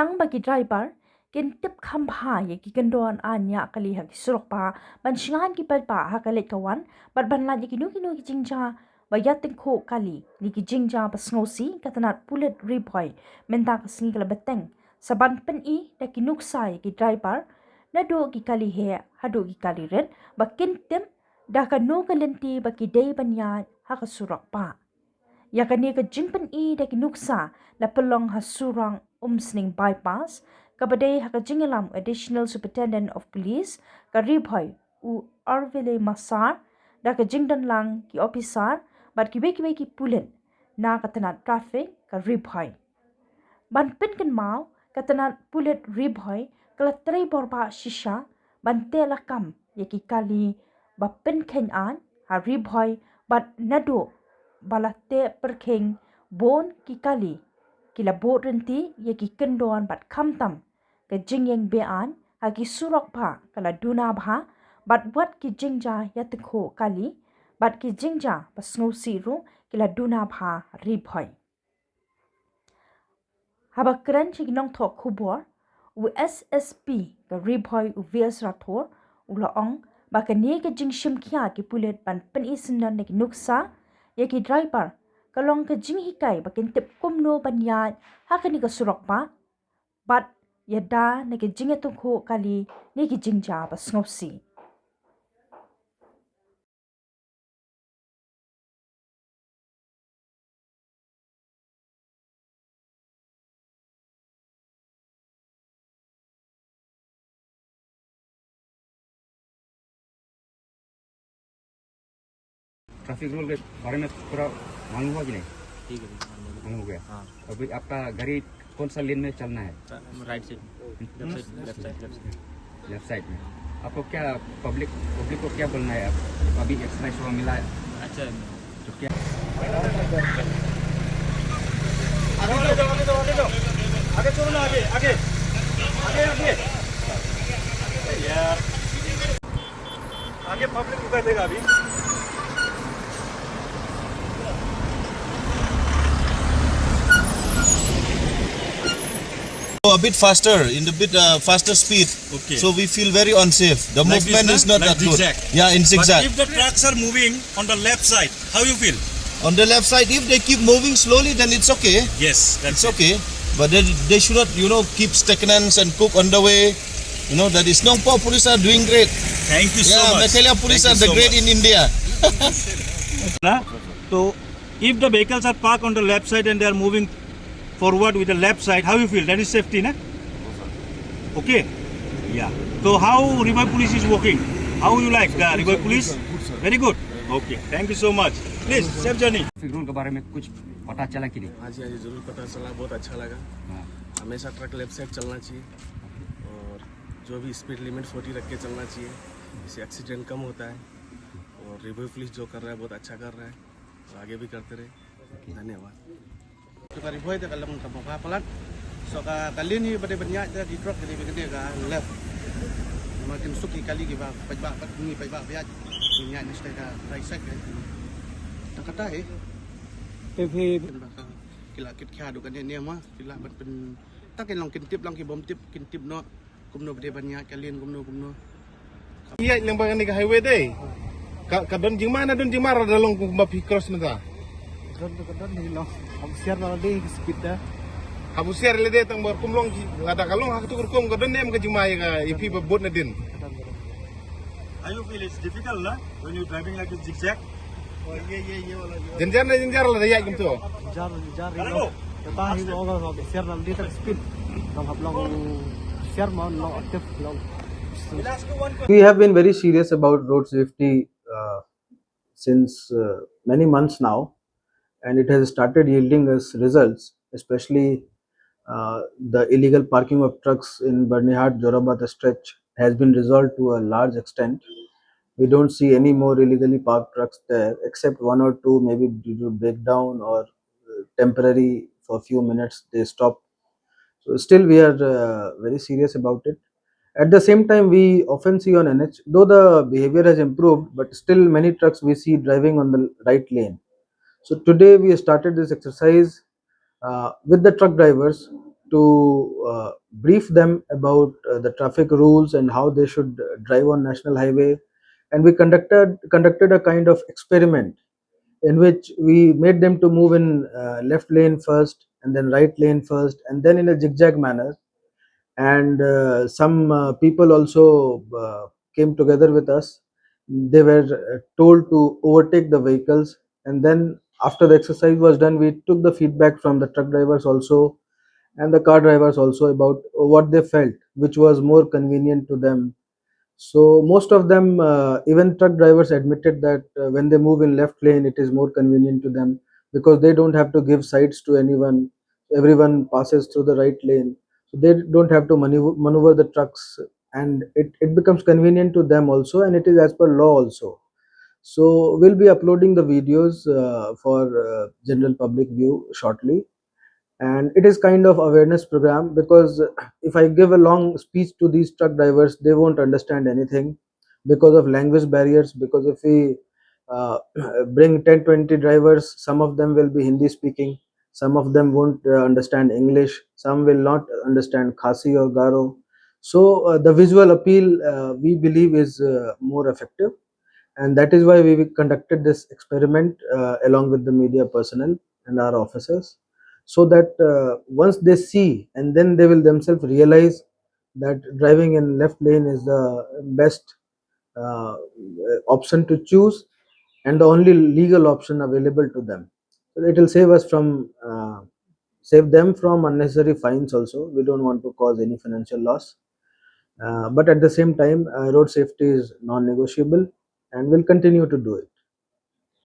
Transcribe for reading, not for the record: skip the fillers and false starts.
nang bagi driver kin tip khamha ye ki kendon anya kali ha ki surok pa ban shngaiñ ki pa ha kalet kawan bat ban la ki nu ki jingja ba yatin kho kali ni ki jingja pas ngosi katanat Pulit Ri Bhoi menta ka singi kala beteng saban pen I da ki nuksa ye ki driver na do ki kali he ha do ki kali ren ba kin tim da ka no kalenti ba ki dei ban ya ha ka surok pa ya ka ni ka jingpen I da ki nuksa la pelong ha surang sning bypass kabade ha ka jingelam additional superintendent of police ka Ri Bhoi u arvile masar da ka jingdan lang ki officer bat ki ki pulen na katanat traffic ka Ri Bhoi ban pin kan mau katanat Pulit Ri Bhoi kala trai borba shisha ban te la kam ye ki kali ba pin khen an ha Ri Bhoi bat nado balate perkheng bon ki kali kila bot renti ye ki kendon bat khamtam ka jingyeng be an ha ki surok pha kala duna bha bat wat ki jingja yatkho kali bat ki jingja pasngo siru kila duna bha Ri Bhoi haba kran chi nong thok khubor u SSP ka Ri Bhoi u VS Rathor u la ong ba ka ne ka jingshim khya ki pulet ban pen isnan ne ki nuksa ye ki driver kalong ka jing hikai bakin tip kumno banya hakani ka surok pa bat yada ne ki jing etung kho kali ne ki jingja bas ngosi traffic rule के बारे में पूरा मालूम हुआ कि नहीं? ठीक है, मालूम हो गया। हाँ। अभी आपका गाड़ी कौन सा लेन में चलना है? राइट साइड, लेफ्ट साइड में। आपको क्या पब्लिक को क्या बोलना है? आप अभी एक्सप्रेस हुआ मिला है, अच्छा तो क्या आगे चलो ना, आगे आगे आगे आगे यार, आगे पब्लिक रुका देगा अभी। A bit faster, in a bit faster speed. Okay. So we feel very unsafe. The Like movement this, is not like that good. zigzag. Yeah, in zigzag. But if the trucks are moving on the left side, how you feel? On the left side, if they keep moving slowly, then it's okay. Yes, that's It's okay. But they should not, keep stagnant and cook on the way. That is no. Police are doing great. Thank you so Yeah, much. Meghalaya police Thank are you the so great much. in India. So, if the vehicles are parked on the left side and they are moving forward with the left side, how you feel? That is safety, na? Okay. Yeah. So, how Ri Bhoi police is working? How you like the Ri Bhoi police? Very good. Okay. Thank you so much. Please, safe journey. Traffic rule के बारे में कुछ पता चला कि नहीं? हाँ जी जरूर पता चला, बहुत अच्छा लगा। हाँ। हमेशा ट्रक लेफ्ट साइड चलना चाहिए और जो भी स्पीड लिमिट 40 रख के चलना चाहिए, इससे एक्सीडेंट कम होता है। और रि भोई पुलिस जो कर रहा है बहुत अच्छा कर रहा है, और आगे भी करते रहे। धन्यवाद। Ri Bhoi ta kalam ka moka pelan so ka kalin ni bade banyak ta di truck ni begede ka left makin suki kali ki ba pajba pat ni pajba biat ni ni stay ka right side ka ta kata pe kila kit kha du kan ni ma kila ban pen ta ken long kin tip long ki bom tip kin tip no kumno bade banyak kalin kumno Iya yang bang ni ke highway deh. Kadon jing mana don jing mara dalong kung mapi cross na ta. kadon ni long am share na de speed da Habu share le deh tang bar kumlong ada kalong hak tu kum kadon nem ke jing mai ka ipi babot na din. How you feel? It's difficult, na? When you're driving like a zigzag. oh ye wala Jenjar la daya gitu. jar ta hi over share na de speed long hab long share ma long active long We have been very serious about road safety since many months now, and it has started yielding us results, especially the illegal parking of trucks in Barnihat Jorabad stretch has been resolved to a large extent. We don't see any more illegally parked trucks there, except one or two, maybe due to breakdown or temporary for a few minutes they stop. So still we are very serious about it. At the same time, we often see on NH, though the behavior has improved, but still many trucks we see driving on the right lane. So today we started this exercise with the truck drivers brief them about the traffic rules and how they should drive on national highway. And we conducted a kind of experiment in which we made them to move in left lane first, and then right lane first, and then in a zigzag manner. And some people also came together with us. They were told to overtake the vehicles, and then after the exercise was done, we took the feedback from the truck drivers also and the car drivers also about what they felt, which was more convenient to them. So most of them, even truck drivers, admitted that when they move in left lane, it is more convenient to them because they don't have to give sides to anyone. Everyone passes through the right lane, so they don't have to maneuver the trucks, and it becomes convenient to them also, and it is as per law also. So we'll be uploading the videos for general public view shortly. And it is kind of awareness program, because if I give a long speech to these truck drivers, they won't understand anything because of language barriers. Because if we bring 10-20 drivers, some of them will be Hindi speaking, some of them won't understand English, some will not understand Khasi or Garo. So the visual appeal, we believe, is more effective, and that is why we conducted this experiment along with the media personnel and our officers, so that once they see, and then they will themselves realize that driving in left lane is the best uh, option to choose, and the only legal option available to them. So it will save them from unnecessary fines also. We don't want to cause any financial loss, but at the same time, road safety is non-negotiable, and we'll continue to do it.